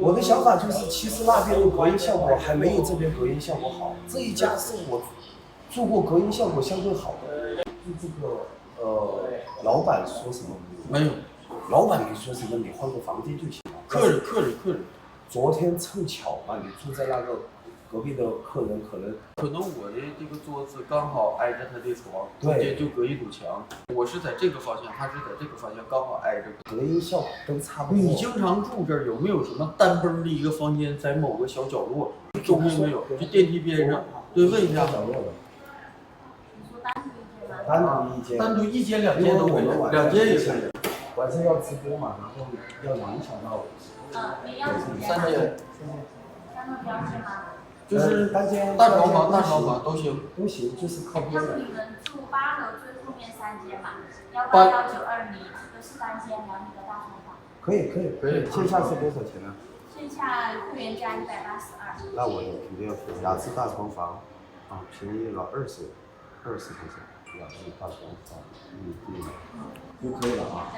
我的想法就是，其实那边的隔音效果还没有这边隔音效果好。这一家是我住过隔音效果相对好的。就这个老板说什么？没有，老板没说什么，你换个房间就行了。客人。昨天凑巧嘛，你住在那个隔壁的客人可能我的这个桌子刚好挨着他的床，对，中间就隔一堵墙。我是在这个方向，他是在这个方向，刚好挨着。隔音效果都差不多。你经常住这儿，有没有什么单崩的一个房间，在某个小角落？周边没有，就电梯边上。对，问一下。角落的。你说单独一间吗？单独一间。单独一间、2间都可以，2间也可以。晚上要直播嘛，然后要影响到。你要几间？3间。3个标间吗？就是单间、大床房都行。都行，就是靠边的。要不你们住8楼最后面3间嘛？18192米都是单间，然后那个大床房。可以。线下是多少钱呢？线下会员价182。那我肯定要选雅致大床房，啊，便宜了20块钱，雅致大床房，就可以了啊。